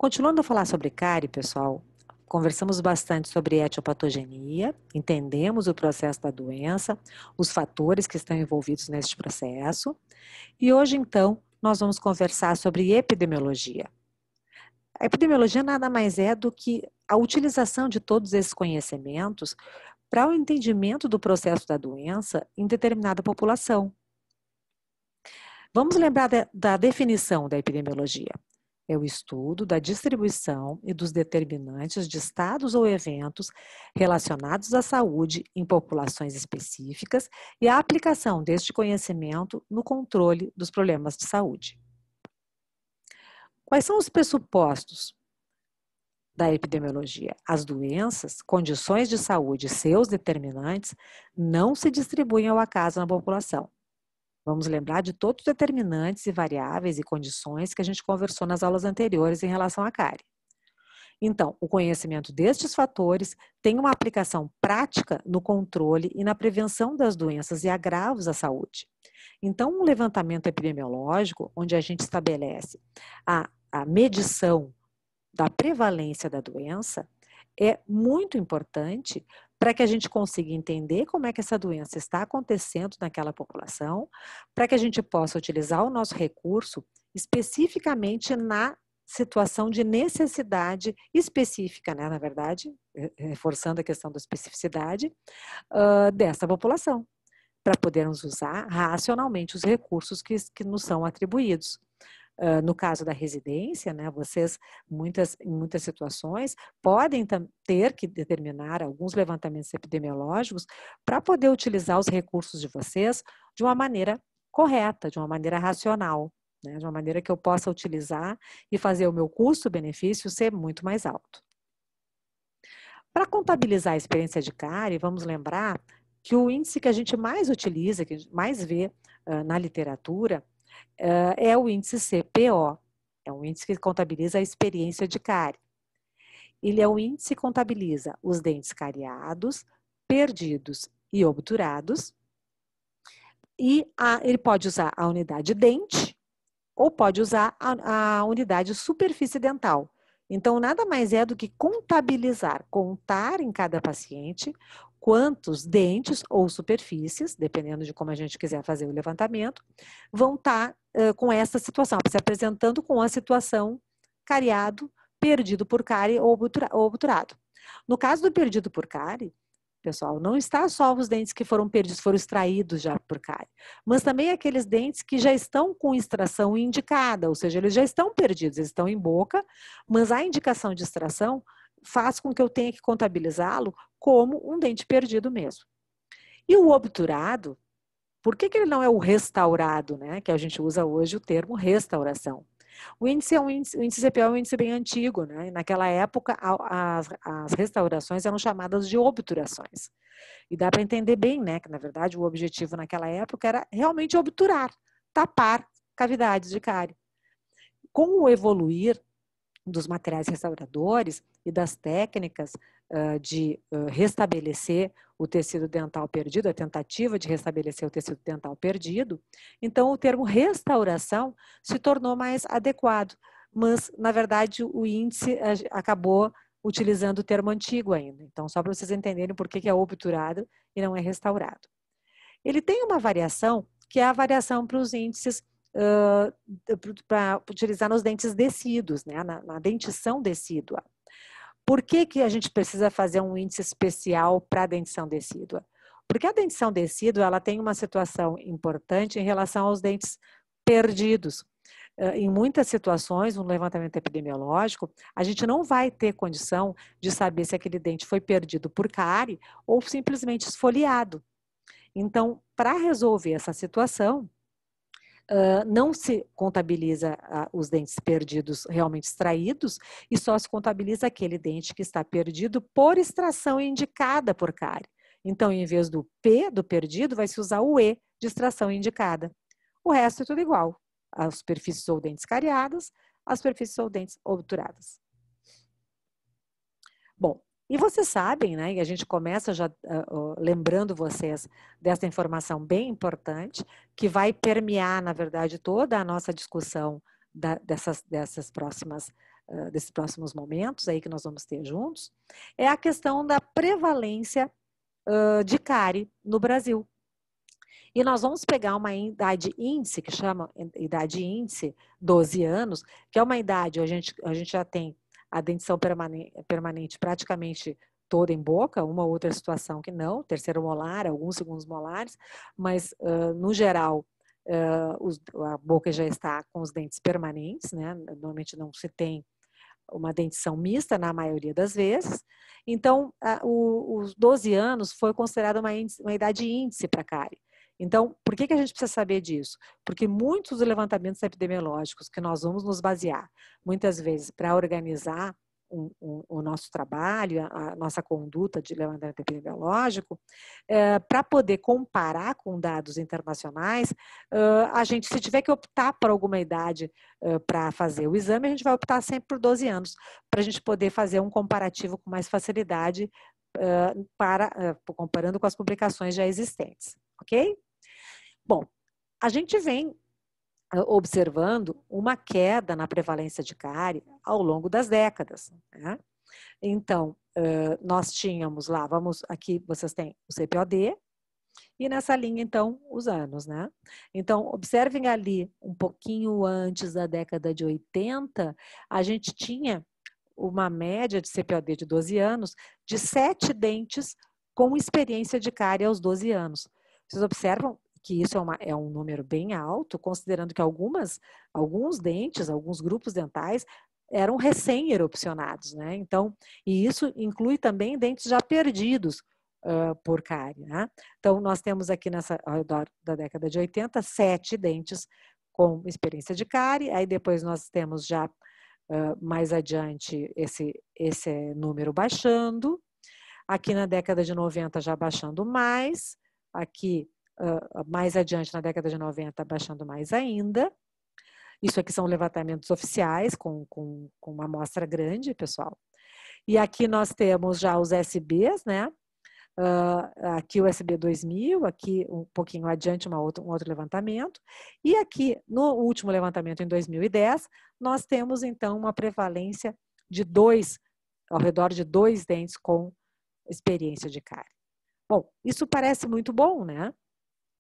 Continuando a falar sobre cárie, pessoal, conversamos bastante sobre etiopatogenia, entendemos o processo da doença, os fatores que estão envolvidos neste processo, e hoje, então, nós vamos conversar sobre epidemiologia. A epidemiologia nada mais é do que a utilização de todos esses conhecimentos para o entendimento do processo da doença em determinada população. Vamos lembrar da definição da epidemiologia. É o estudo da distribuição e dos determinantes de estados ou eventos relacionados à saúde em populações específicas e a aplicação deste conhecimento no controle dos problemas de saúde. Quais são os pressupostos da epidemiologia? As doenças, condições de saúde e seus determinantes não se distribuem ao acaso na população. Vamos lembrar de todos os determinantes e variáveis e condições que a gente conversou nas aulas anteriores em relação à cárie. Então, o conhecimento destes fatores tem uma aplicação prática no controle e na prevenção das doenças e agravos à saúde. Então, um levantamento epidemiológico, onde a gente estabelece a medição da prevalência da doença, é muito importante para que a gente consiga entender como é que essa doença está acontecendo naquela população, para que a gente possa utilizar o nosso recurso especificamente na situação de necessidade específica, né, na verdade, reforçando a questão da especificidade dessa população, para podermos usar racionalmente os recursos que nos são atribuídos. No caso da residência, né, vocês, em muitas situações, podem ter que determinar alguns levantamentos epidemiológicos para poder utilizar os recursos de vocês de uma maneira correta, de uma maneira racional, né, de uma maneira que eu possa utilizar e fazer o meu custo-benefício ser muito mais alto. Para contabilizar a experiência de cárie, vamos lembrar que o índice que a gente mais utiliza, que a gente mais vê na literatura, é o índice CPO, é um índice que contabiliza a experiência de cárie. Ele é um índice que contabiliza os dentes cariados, perdidos e obturados, e ele pode usar a unidade dente ou pode usar a unidade superfície dental. Então, nada mais é do que contabilizar, contar em cada paciente quantos dentes ou superfícies, dependendo de como a gente quiser fazer o levantamento, vão estar com essa situação, se apresentando com a situação cariado, perdido por cárie ou obturado. No caso do perdido por cárie, pessoal, não está só os dentes que foram perdidos, foram extraídos já por cárie, mas também aqueles dentes que já estão com extração indicada, ou seja, eles já estão perdidos, eles estão em boca, mas a indicação de extração faz com que eu tenha que contabilizá-lo como um dente perdido mesmo. E o obturado, por que ele não é o restaurado, né? Que a gente usa hoje o termo restauração? O índice CPO é um índice bem antigo, né? Naquela época, as restaurações eram chamadas de obturações. E dá para entender bem, né? Que, na verdade, o objetivo naquela época era realmente obturar, tapar cavidades de cárie. Com o evoluir dos materiais restauradores e das técnicas de restabelecer o tecido dental perdido, a tentativa de restabelecer o tecido dental perdido, então o termo restauração se tornou mais adequado, mas na verdade o índice acabou utilizando o termo antigo ainda. Então, só para vocês entenderem por que é obturado e não é restaurado. Ele tem uma variação, que é a variação para os índices para utilizar nos dentes decíduos, né, na dentição decídua. Por que a gente precisa fazer um índice especial para a dentição decídua? Porque a dentição decídua ela tem uma situação importante em relação aos dentes perdidos. Em muitas situações, no levantamento epidemiológico, a gente não vai ter condição de saber se aquele dente foi perdido por cárie ou simplesmente esfoliado. Então, para resolver essa situação, não se contabiliza os dentes perdidos realmente extraídos e só se contabiliza aquele dente que está perdido por extração indicada por cárie. Então, em vez do P do perdido, vai se usar o E de extração indicada. O resto é tudo igual. As superfícies ou dentes cariadas, as superfícies ou dentes obturadas. Bom, e vocês sabem, né, e a gente começa já lembrando vocês dessa informação bem importante, que vai permear, na verdade, toda a nossa discussão dessas próximas desses próximos momentos aí que nós vamos ter juntos, é a questão da prevalência de cárie no Brasil. E nós vamos pegar uma idade índice, que chama idade índice, 12 anos, que é uma idade onde a gente já tem a dentição permanente praticamente toda em boca, uma ou outra situação que não, terceiro molar, alguns segundos molares, mas no geral a boca já está com os dentes permanentes, né? Normalmente não se tem uma dentição mista na maioria das vezes. Então, os 12 anos foi considerada uma idade índice para cárie. Então, por que a gente precisa saber disso? Porque muitos dos levantamentos epidemiológicos que nós vamos nos basear, muitas vezes, para organizar o nosso trabalho, a nossa conduta de levantamento epidemiológico, para poder comparar com dados internacionais, a gente, se tiver que optar por alguma idade para fazer o exame, a gente vai optar sempre por 12 anos, para a gente poder fazer um comparativo com mais facilidade, comparando com as publicações já existentes, ok? Bom, a gente vem observando uma queda na prevalência de cárie ao longo das décadas, né? Então, nós tínhamos lá, aqui vocês têm o CPOD, e nessa linha, então, os anos, né? Então, observem ali, um pouquinho antes da década de 80, a gente tinha uma média de CPOD de 12 anos de 7 dentes com experiência de cárie aos 12 anos. Vocês observam que isso é um número bem alto, considerando que alguns dentes, alguns grupos dentais eram recém-erupcionados, né? Então, e isso inclui também dentes já perdidos por cárie, né? Então, nós temos aqui ao redor da década de 80, 7 dentes com experiência de cárie, aí depois nós temos já mais adiante esse número baixando, aqui na década de 90 já baixando mais, aqui mais adiante na década de 90 baixando mais ainda. Isso aqui são levantamentos oficiais com uma amostra grande, pessoal. E aqui nós temos já os SBs, né? Aqui o SB 2000, aqui um pouquinho adiante um outro levantamento. E aqui, no último levantamento em 2010, nós temos então uma prevalência de ao redor de 2 dentes com experiência de cárie. Bom, isso parece muito bom, né?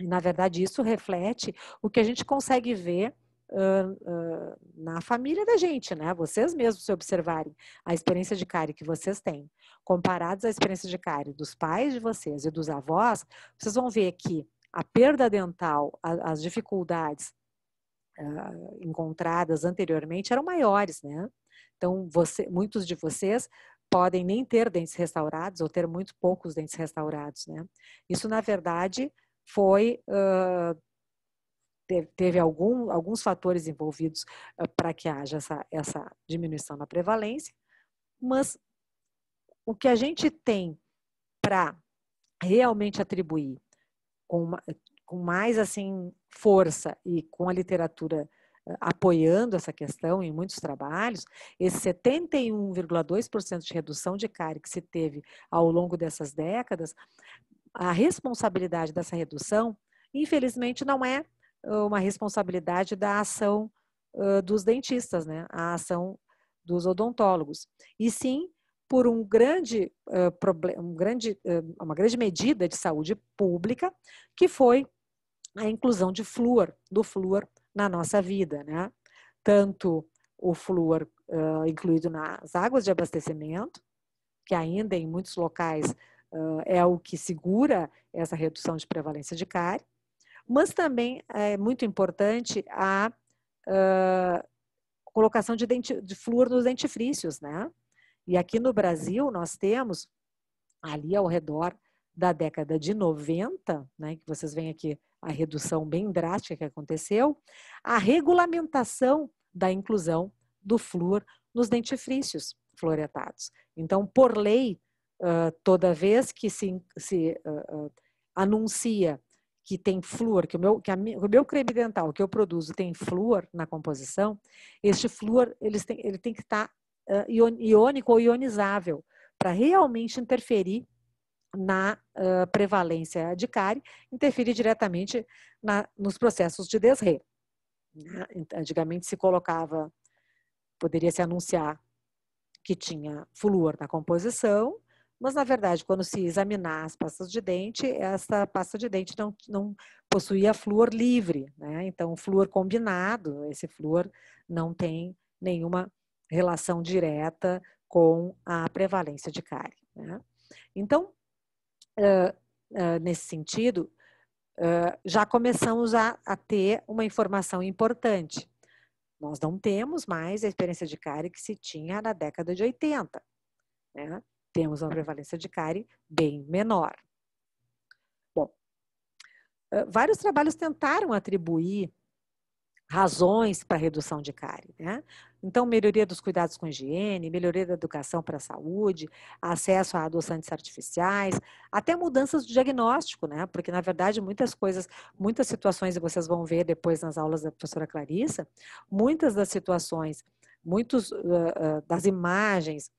E, na verdade, isso reflete o que a gente consegue ver na família da gente, né? Vocês mesmos, se observarem a experiência de cárie que vocês têm, comparados à experiência de cárie dos pais de vocês e dos avós, vocês vão ver que a perda dental, as dificuldades encontradas anteriormente eram maiores, né? Então, muitos de vocês podem nem ter dentes restaurados ou ter muito poucos dentes restaurados, né? Isso, na verdade, teve alguns fatores envolvidos para que haja essa diminuição na prevalência, mas o que a gente tem para realmente atribuir com mais assim força e com a literatura apoiando essa questão em muitos trabalhos, esse 71,2% de redução de cárie que se teve ao longo dessas décadas, a responsabilidade dessa redução, infelizmente, não é uma responsabilidade da ação dos dentistas, né? A ação dos odontólogos. E sim por uma grande medida de saúde pública, que foi a inclusão do flúor na nossa vida, né? Tanto o flúor incluído nas águas de abastecimento, que ainda em muitos locais é o que segura essa redução de prevalência de cárie, mas também é muito importante a colocação de flúor nos dentifrícios, né? E aqui no Brasil nós temos, ali ao redor da década de 90, né, que vocês veem aqui a redução bem drástica que aconteceu, a regulamentação da inclusão do flúor nos dentifrícios fluoretados. Então, por lei, toda vez que se anuncia que tem flúor, que o meu creme dental que eu produzo tem flúor na composição, este flúor ele tem que estar iônico ou ionizável para realmente interferir na prevalência de cárie, interferir diretamente nos processos de desrê. Antigamente se colocava, poderia se anunciar que tinha flúor na composição, mas, na verdade, quando se examinar as pastas de dente, essa pasta de dente não possuía flúor livre, né? Então, o flúor combinado, esse flúor não tem nenhuma relação direta com a prevalência de cárie, né? Então, nesse sentido, já começamos a ter uma informação importante. Nós não temos mais a experiência de cárie que se tinha na década de 80, né? Temos uma prevalência de cárie bem menor. Bom, vários trabalhos tentaram atribuir razões para a redução de cárie, né? Então, melhoria dos cuidados com higiene, melhoria da educação para a saúde, acesso a adoçantes artificiais, até mudanças do diagnóstico, né? Porque, na verdade, muitas situações, e vocês vão ver depois nas aulas da professora Clarissa, muitas das situações, das imagens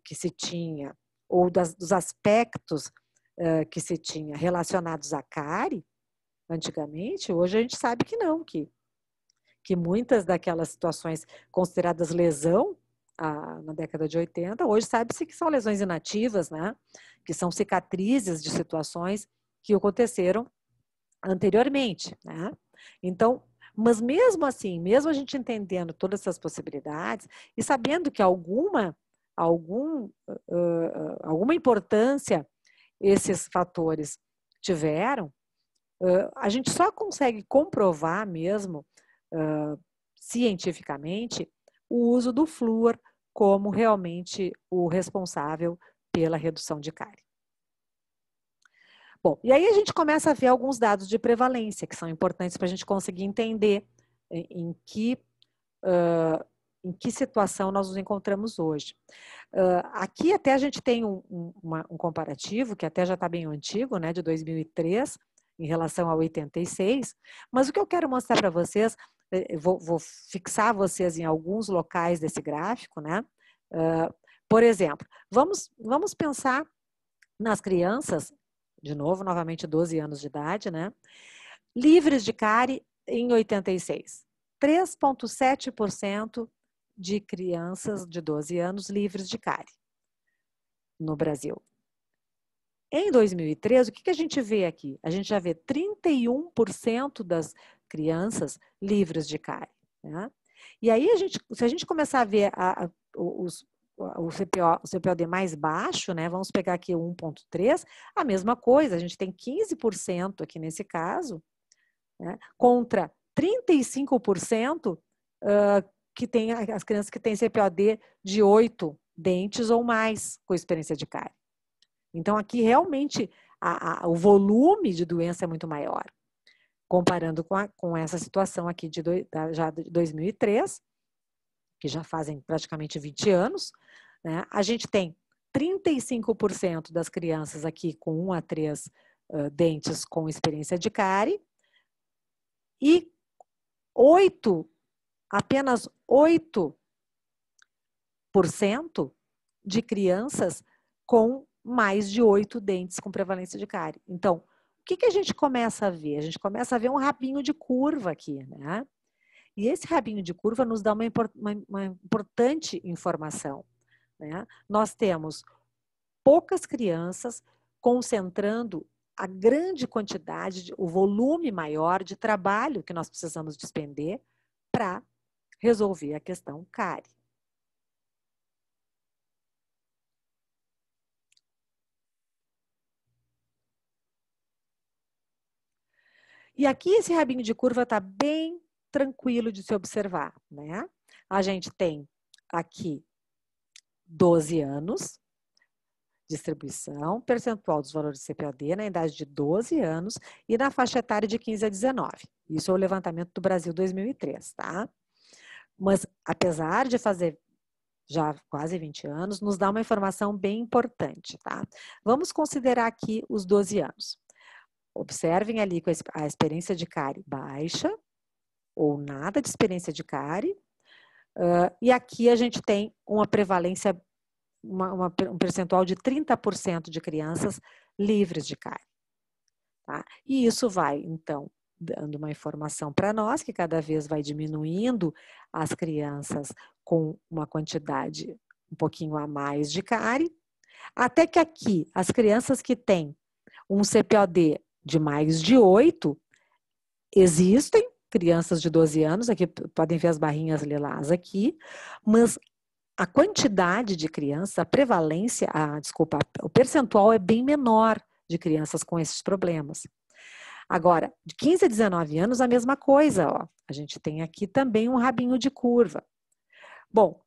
que se tinha, ou dos aspectos que se tinha relacionados à cárie, antigamente, hoje a gente sabe que não, que muitas daquelas situações consideradas lesão na década de 80, hoje sabe-se que são lesões inativas, né? Que são cicatrizes de situações que aconteceram anteriormente, né? Então, mas mesmo assim, mesmo a gente entendendo todas essas possibilidades e sabendo que alguma importância esses fatores tiveram, a gente só consegue comprovar mesmo cientificamente o uso do flúor como realmente o responsável pela redução de cárie. Bom, e aí a gente começa a ver alguns dados de prevalência que são importantes para a gente conseguir entender em que situação nós nos encontramos hoje. Aqui até a gente tem um comparativo, que até já está bem antigo, né, de 2003, em relação a 86, mas o que eu quero mostrar para vocês, vou fixar vocês em alguns locais desse gráfico, né? Por exemplo, vamos pensar nas crianças, de novo, novamente 12 anos de idade, né? Livres de cárie em 86. 3,7% de crianças de 12 anos livres de cárie no Brasil. Em 2013, o que a gente vê aqui? A gente já vê 31% das crianças livres de cárie, né? E aí, se a gente começar a ver o CPOD mais baixo, né? Vamos pegar aqui o 1,3, a mesma coisa, a gente tem 15% aqui nesse caso, né? Contra 35% que tem as crianças que têm CPOD de 8 dentes ou mais com experiência de cárie. Então, aqui realmente o volume de doença é muito maior, comparando com essa situação aqui já de 2003, que já fazem praticamente 20 anos, né? A gente tem 35% das crianças aqui com 1 a 3 dentes com experiência de cárie e apenas 8% de crianças com mais de 8 dentes com prevalência de cárie. Então, o que a gente começa a ver? A gente começa a ver um rabinho de curva aqui, né? E esse rabinho de curva nos dá uma importante informação, né? Nós temos poucas crianças concentrando a grande quantidade, o volume maior de trabalho que nós precisamos despender para resolver a questão cárie. E aqui esse rabinho de curva está bem tranquilo de se observar, né? A gente tem aqui 12 anos, distribuição, percentual dos valores de CPOD na idade de 12 anos e na faixa etária de 15 a 19. Isso é o levantamento do Brasil 2003, tá? Mas, apesar de fazer já quase 20 anos, nos dá uma informação bem importante, tá? Vamos considerar aqui os 12 anos. Observem ali com a experiência de cárie baixa ou nada de experiência de cárie. E aqui a gente tem uma prevalência, um percentual de 30% de crianças livres de cárie. Tá? E isso vai, então, dando uma informação para nós, que cada vez vai diminuindo as crianças com uma quantidade um pouquinho a mais de cárie, até que aqui, as crianças que têm um CPOD de mais de 8, existem crianças de 12 anos, aqui podem ver as barrinhas lilás aqui, mas a quantidade de crianças, a prevalência, o percentual é bem menor de crianças com esses problemas. Agora, de 15 a 19 anos, a mesma coisa, ó. A gente tem aqui também um rabinho de curva. Bom,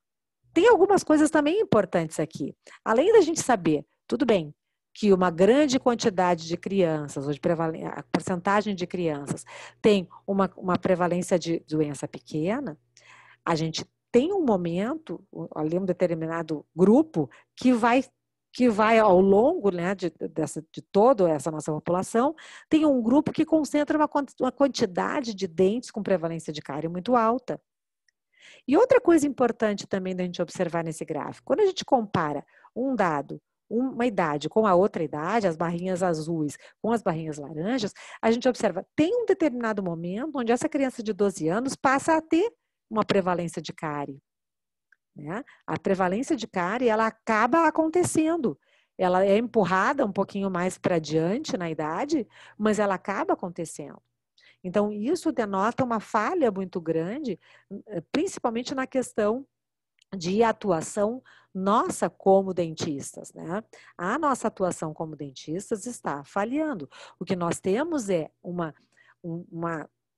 tem algumas coisas também importantes aqui. Além da gente saber, tudo bem, que uma grande quantidade de crianças, ou a porcentagem de crianças, tem uma prevalência de doença pequena, a gente tem um momento, ali um determinado grupo, que vai ao longo, né, de toda essa nossa população, tem um grupo que concentra uma quantidade de dentes com prevalência de cárie muito alta. E outra coisa importante também da gente observar nesse gráfico, quando a gente compara um dado, uma idade com a outra idade, as barrinhas azuis com as barrinhas laranjas, a gente observa, tem um determinado momento onde essa criança de 12 anos passa a ter uma prevalência de cárie. Né? A prevalência de cárie, ela acaba acontecendo. Ela é empurrada um pouquinho mais para diante na idade, mas ela acaba acontecendo. Então, isso denota uma falha muito grande, principalmente na questão de atuação nossa como dentistas, né? A nossa atuação como dentistas está falhando. O que nós temos é um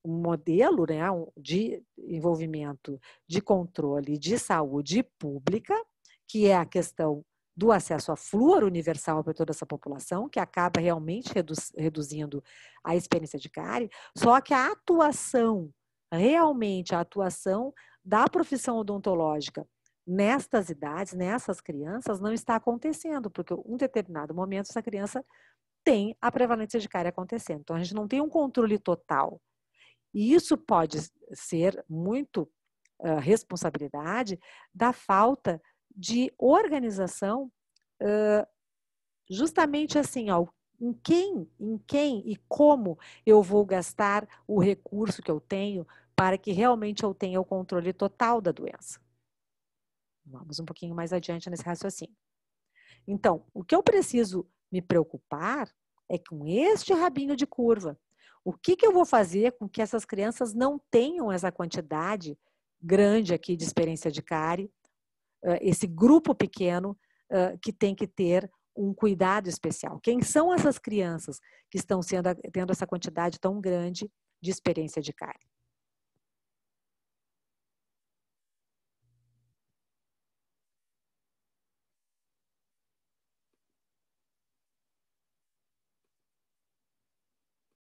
modelo, né, de envolvimento de controle de saúde pública, que é a questão do acesso a flúor universal para toda essa população, que acaba realmente reduzindo a experiência de cárie, só que a atuação, realmente a atuação da profissão odontológica nestas idades, nessas crianças, não está acontecendo, porque em um determinado momento essa criança tem a prevalência de cárie acontecendo. Então, a gente não tem um controle total. E isso pode ser muito responsabilidade da falta de organização, justamente assim, ó, em quem e como eu vou gastar o recurso que eu tenho para que realmente eu tenha o controle total da doença. Vamos um pouquinho mais adiante nesse raciocínio. Então, o que eu preciso me preocupar é com este rabinho de curva. O que eu vou fazer com que essas crianças não tenham essa quantidade grande aqui de experiência de cárie, esse grupo pequeno que tem que ter um cuidado especial? Quem são essas crianças que estão tendo essa quantidade tão grande de experiência de cárie?